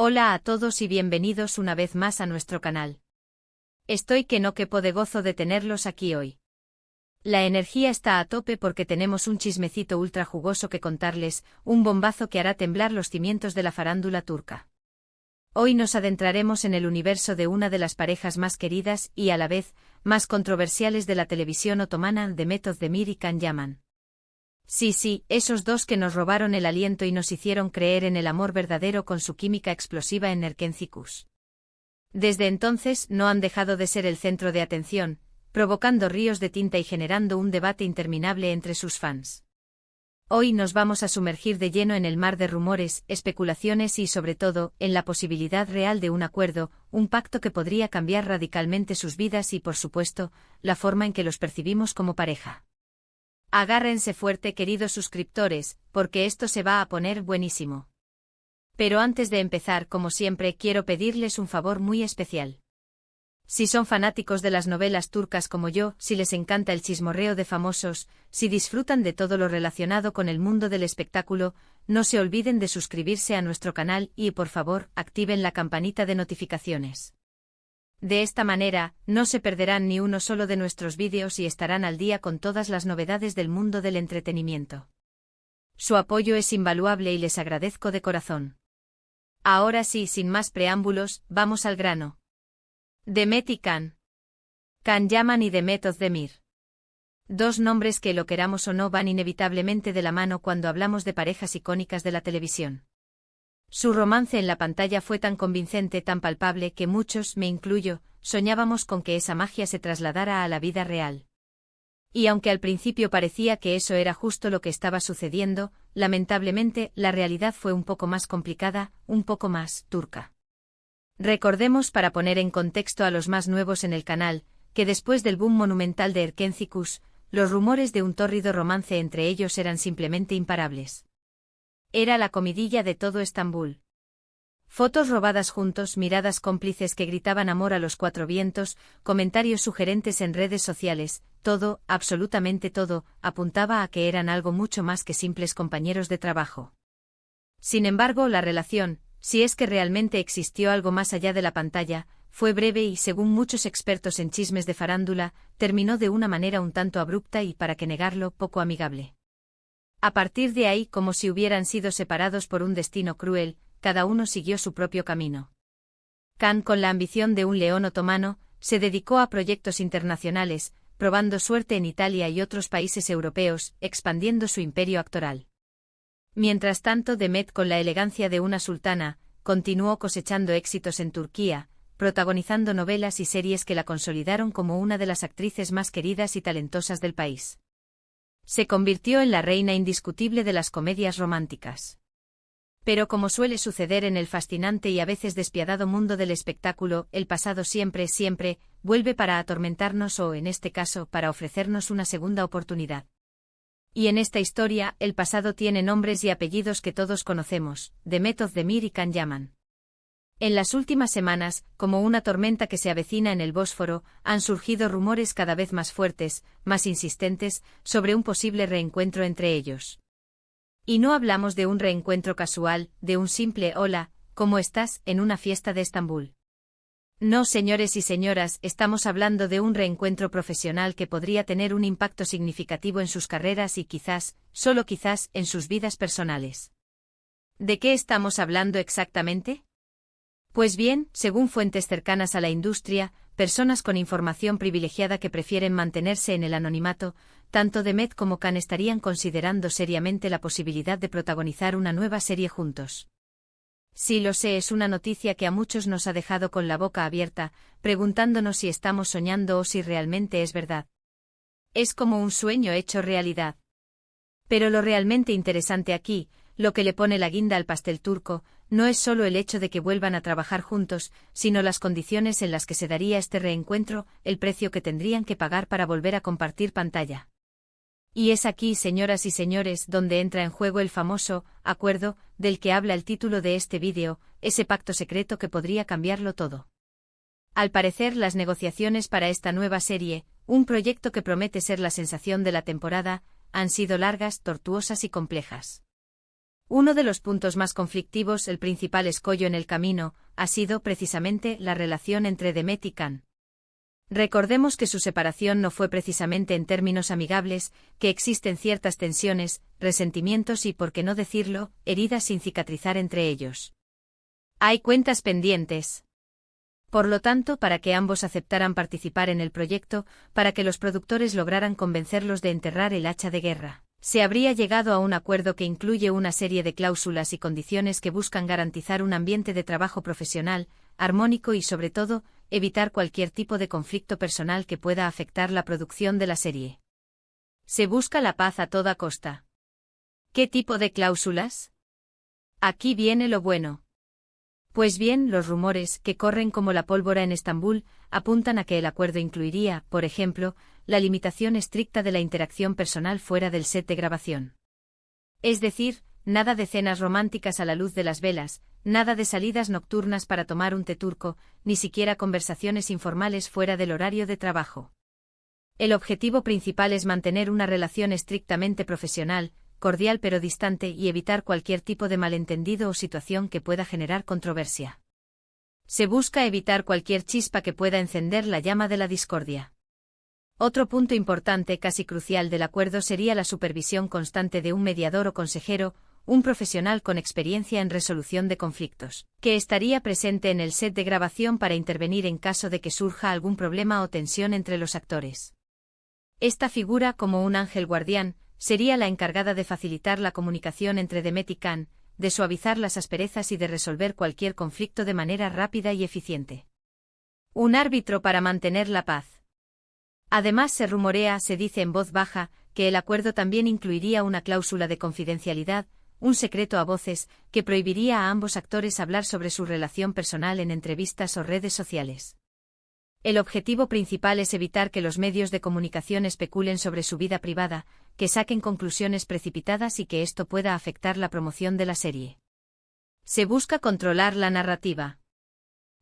Hola a todos y bienvenidos una vez más a nuestro canal. Estoy que no quepo de gozo de tenerlos aquí hoy. La energía está a tope porque tenemos un chismecito ultra jugoso que contarles, un bombazo que hará temblar los cimientos de la farándula turca. Hoy nos adentraremos en el universo de una de las parejas más queridas y a la vez, más controversiales de la televisión otomana, Demet Özdemir y Can Yaman. Sí, esos dos que nos robaron el aliento y nos hicieron creer en el amor verdadero con su química explosiva en Erkenci-Kuş. Desde entonces no han dejado de ser el centro de atención, provocando ríos de tinta y generando un debate interminable entre sus fans. Hoy nos vamos a sumergir de lleno en el mar de rumores, especulaciones y sobre todo, en la posibilidad real de un acuerdo, un pacto que podría cambiar radicalmente sus vidas y por supuesto, la forma en que los percibimos como pareja. Agárrense fuerte, queridos suscriptores, porque esto se va a poner buenísimo. Pero antes de empezar, como siempre, quiero pedirles un favor muy especial. Si son fanáticos de las novelas turcas como yo, si les encanta el chismorreo de famosos, si disfrutan de todo lo relacionado con el mundo del espectáculo, no se olviden de suscribirse a nuestro canal y, por favor, activen la campanita de notificaciones. De esta manera, no se perderán ni uno solo de nuestros vídeos y estarán al día con todas las novedades del mundo del entretenimiento. Su apoyo es invaluable y les agradezco de corazón. Ahora sí, sin más preámbulos, vamos al grano. Demet y Can Yaman y Demet Özdemir. Dos nombres que, lo queramos o no, van inevitablemente de la mano cuando hablamos de parejas icónicas de la televisión. Su romance en la pantalla fue tan convincente, tan palpable, que muchos, me incluyo, soñábamos con que esa magia se trasladara a la vida real. Y aunque al principio parecía que eso era justo lo que estaba sucediendo, lamentablemente, la realidad fue un poco más complicada, un poco más turca. Recordemos, para poner en contexto a los más nuevos en el canal, que después del boom monumental de Erkenci-Kuş, los rumores de un tórrido romance entre ellos eran simplemente imparables. Era la comidilla de todo Estambul. Fotos robadas juntos, miradas cómplices que gritaban amor a los cuatro vientos, comentarios sugerentes en redes sociales, todo, absolutamente todo, apuntaba a que eran algo mucho más que simples compañeros de trabajo. Sin embargo, la relación, si es que realmente existió algo más allá de la pantalla, fue breve y, según muchos expertos en chismes de farándula, terminó de una manera un tanto abrupta y, para qué negarlo, poco amigable. A partir de ahí, como si hubieran sido separados por un destino cruel, cada uno siguió su propio camino. Can, con la ambición de un león otomano, se dedicó a proyectos internacionales, probando suerte en Italia y otros países europeos, expandiendo su imperio actoral. Mientras tanto, Demet, con la elegancia de una sultana, continuó cosechando éxitos en Turquía, protagonizando novelas y series que la consolidaron como una de las actrices más queridas y talentosas del país. Se convirtió en la reina indiscutible de las comedias románticas. Pero como suele suceder en el fascinante y a veces despiadado mundo del espectáculo, el pasado siempre, vuelve para atormentarnos o, en este caso, para ofrecernos una segunda oportunidad. Y en esta historia, el pasado tiene nombres y apellidos que todos conocemos, Demet Özdemir y Can Yaman. En las últimas semanas, como una tormenta que se avecina en el Bósforo, han surgido rumores cada vez más fuertes, más insistentes, sobre un posible reencuentro entre ellos. Y no hablamos de un reencuentro casual, de un simple «Hola, ¿cómo estás?», en una fiesta de Estambul. No, señores y señoras, estamos hablando de un reencuentro profesional que podría tener un impacto significativo en sus carreras y quizás, solo quizás, en sus vidas personales. ¿De qué estamos hablando exactamente? Pues bien, según fuentes cercanas a la industria, personas con información privilegiada que prefieren mantenerse en el anonimato, tanto Demet como Can estarían considerando seriamente la posibilidad de protagonizar una nueva serie juntos. Sí, lo sé, es una noticia que a muchos nos ha dejado con la boca abierta, preguntándonos si estamos soñando o si realmente es verdad. Es como un sueño hecho realidad. Pero lo realmente interesante aquí, lo que le pone la guinda al pastel turco, no es solo el hecho de que vuelvan a trabajar juntos, sino las condiciones en las que se daría este reencuentro, el precio que tendrían que pagar para volver a compartir pantalla. Y es aquí, señoras y señores, donde entra en juego el famoso acuerdo del que habla el título de este vídeo, ese pacto secreto que podría cambiarlo todo. Al parecer, las negociaciones para esta nueva serie, un proyecto que promete ser la sensación de la temporada, han sido largas, tortuosas y complejas. Uno de los puntos más conflictivos, el principal escollo en el camino, ha sido precisamente la relación entre Demet y Can. Recordemos que su separación no fue precisamente en términos amigables, que existen ciertas tensiones, resentimientos y, por qué no decirlo, heridas sin cicatrizar entre ellos. Hay cuentas pendientes. Por lo tanto, para que ambos aceptaran participar en el proyecto, para que los productores lograran convencerlos de enterrar el hacha de guerra, se habría llegado a un acuerdo que incluye una serie de cláusulas y condiciones que buscan garantizar un ambiente de trabajo profesional, armónico y, sobre todo, evitar cualquier tipo de conflicto personal que pueda afectar la producción de la serie. Se busca la paz a toda costa. ¿Qué tipo de cláusulas? Aquí viene lo bueno. Pues bien, los rumores, que corren como la pólvora en Estambul, apuntan a que el acuerdo incluiría, por ejemplo, la limitación estricta de la interacción personal fuera del set de grabación. Es decir, nada de cenas románticas a la luz de las velas, nada de salidas nocturnas para tomar un té turco, ni siquiera conversaciones informales fuera del horario de trabajo. El objetivo principal es mantener una relación estrictamente profesional, cordial pero distante y evitar cualquier tipo de malentendido o situación que pueda generar controversia. Se busca evitar cualquier chispa que pueda encender la llama de la discordia. Otro punto importante, casi crucial del acuerdo sería la supervisión constante de un mediador o consejero, un profesional con experiencia en resolución de conflictos, que estaría presente en el set de grabación para intervenir en caso de que surja algún problema o tensión entre los actores. Esta figura, como un ángel guardián, sería la encargada de facilitar la comunicación entre Demet y Can, de suavizar las asperezas y de resolver cualquier conflicto de manera rápida y eficiente. Un árbitro para mantener la paz. Además, se dice en voz baja, que el acuerdo también incluiría una cláusula de confidencialidad, un secreto a voces, que prohibiría a ambos actores hablar sobre su relación personal en entrevistas o redes sociales. El objetivo principal es evitar que los medios de comunicación especulen sobre su vida privada, que saquen conclusiones precipitadas y que esto pueda afectar la promoción de la serie. Se busca controlar la narrativa.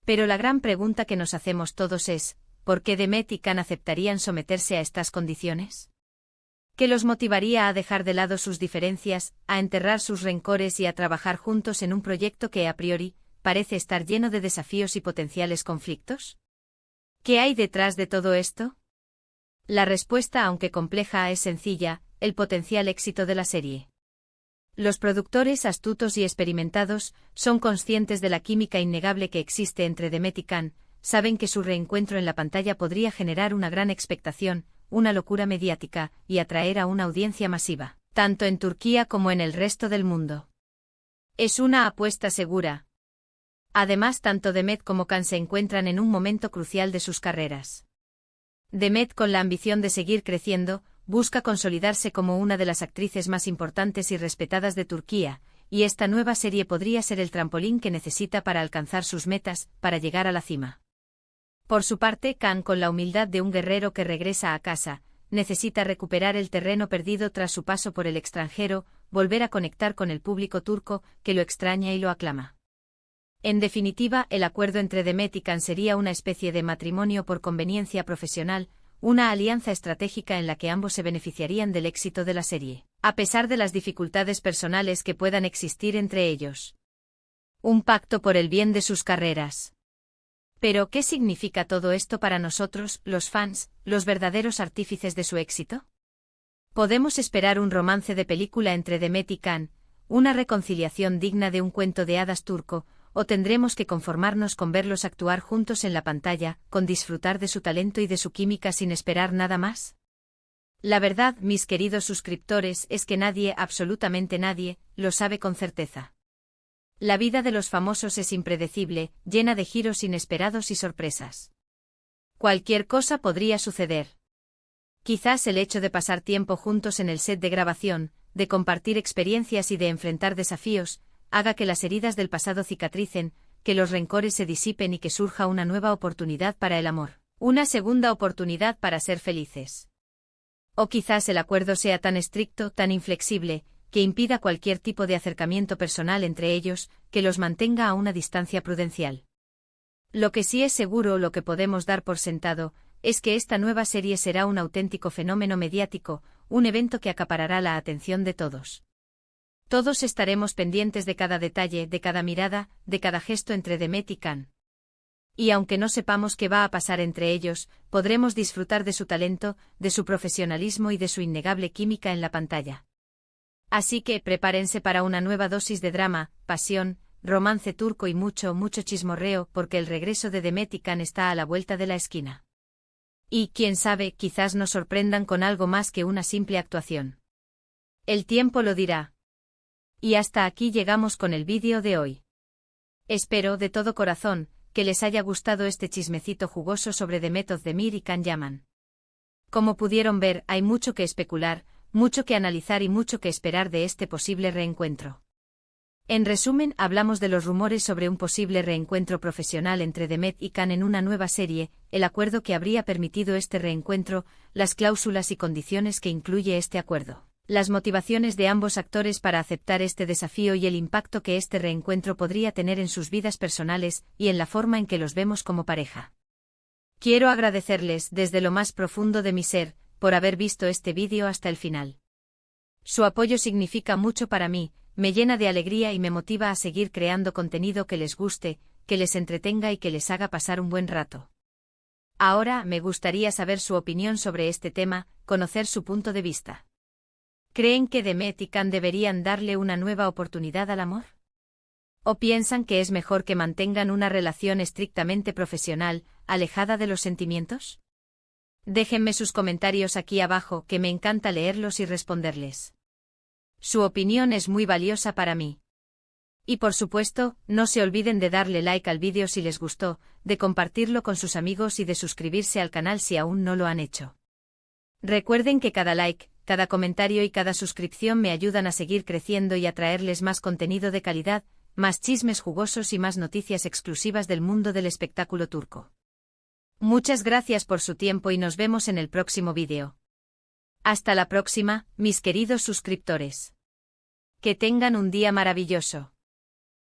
Pero la gran pregunta que nos hacemos todos es, ¿por qué Demet y Can aceptarían someterse a estas condiciones? ¿Qué los motivaría a dejar de lado sus diferencias, a enterrar sus rencores y a trabajar juntos en un proyecto que a priori parece estar lleno de desafíos y potenciales conflictos? ¿Qué hay detrás de todo esto? La respuesta, aunque compleja, es sencilla: el potencial éxito de la serie. Los productores, astutos y experimentados, son conscientes de la química innegable que existe entre Demet y Can, saben que su reencuentro en la pantalla podría generar una gran expectación, una locura mediática, y atraer a una audiencia masiva, tanto en Turquía como en el resto del mundo. Es una apuesta segura. Además, tanto Demet como Can se encuentran en un momento crucial de sus carreras. Demet, con la ambición de seguir creciendo, busca consolidarse como una de las actrices más importantes y respetadas de Turquía, y esta nueva serie podría ser el trampolín que necesita para alcanzar sus metas, para llegar a la cima. Por su parte, Can, con la humildad de un guerrero que regresa a casa, necesita recuperar el terreno perdido tras su paso por el extranjero, volver a conectar con el público turco, que lo extraña y lo aclama. En definitiva, el acuerdo entre Demet y Can sería una especie de matrimonio por conveniencia profesional, una alianza estratégica en la que ambos se beneficiarían del éxito de la serie, a pesar de las dificultades personales que puedan existir entre ellos. Un pacto por el bien de sus carreras. Pero, ¿qué significa todo esto para nosotros, los fans, los verdaderos artífices de su éxito? ¿Podemos esperar un romance de película entre Demet y Can, una reconciliación digna de un cuento de hadas turco, o tendremos que conformarnos con verlos actuar juntos en la pantalla, con disfrutar de su talento y de su química sin esperar nada más? La verdad, mis queridos suscriptores, es que nadie, absolutamente nadie, lo sabe con certeza. La vida de los famosos es impredecible, llena de giros inesperados y sorpresas. Cualquier cosa podría suceder. Quizás el hecho de pasar tiempo juntos en el set de grabación, de compartir experiencias y de enfrentar desafíos, haga que las heridas del pasado cicatricen, que los rencores se disipen y que surja una nueva oportunidad para el amor, una segunda oportunidad para ser felices. O quizás el acuerdo sea tan estricto, tan inflexible, que impida cualquier tipo de acercamiento personal entre ellos, que los mantenga a una distancia prudencial. Lo que sí es seguro, lo que podemos dar por sentado, es que esta nueva serie será un auténtico fenómeno mediático, un evento que acaparará la atención de todos. Todos estaremos pendientes de cada detalle, de cada mirada, de cada gesto entre Demet y Can. Y aunque no sepamos qué va a pasar entre ellos, podremos disfrutar de su talento, de su profesionalismo y de su innegable química en la pantalla. Así que prepárense para una nueva dosis de drama, pasión, romance turco y mucho chismorreo, porque el regreso de Demet y Can está a la vuelta de la esquina. Y, quién sabe, quizás nos sorprendan con algo más que una simple actuación. El tiempo lo dirá. Y hasta aquí llegamos con el vídeo de hoy. Espero, de todo corazón, que les haya gustado este chismecito jugoso sobre Demet Özdemir y Can Yaman. Como pudieron ver, hay mucho que especular, mucho que analizar y mucho que esperar de este posible reencuentro. En resumen, hablamos de los rumores sobre un posible reencuentro profesional entre Demet y Can en una nueva serie, el acuerdo que habría permitido este reencuentro, las cláusulas y condiciones que incluye este acuerdo, las motivaciones de ambos actores para aceptar este desafío y el impacto que este reencuentro podría tener en sus vidas personales y en la forma en que los vemos como pareja. Quiero agradecerles desde lo más profundo de mi ser por haber visto este vídeo hasta el final. Su apoyo significa mucho para mí, me llena de alegría y me motiva a seguir creando contenido que les guste, que les entretenga y que les haga pasar un buen rato. Ahora me gustaría saber su opinión sobre este tema, conocer su punto de vista. ¿Creen que Demet y Can deberían darle una nueva oportunidad al amor? ¿O piensan que es mejor que mantengan una relación estrictamente profesional, alejada de los sentimientos? Déjenme sus comentarios aquí abajo, que me encanta leerlos y responderles. Su opinión es muy valiosa para mí. Y por supuesto, no se olviden de darle like al vídeo si les gustó, de compartirlo con sus amigos y de suscribirse al canal si aún no lo han hecho. Recuerden que cada like, cada comentario y cada suscripción me ayudan a seguir creciendo y a traerles más contenido de calidad, más chismes jugosos y más noticias exclusivas del mundo del espectáculo turco. Muchas gracias por su tiempo y nos vemos en el próximo vídeo. Hasta la próxima, mis queridos suscriptores. Que tengan un día maravilloso.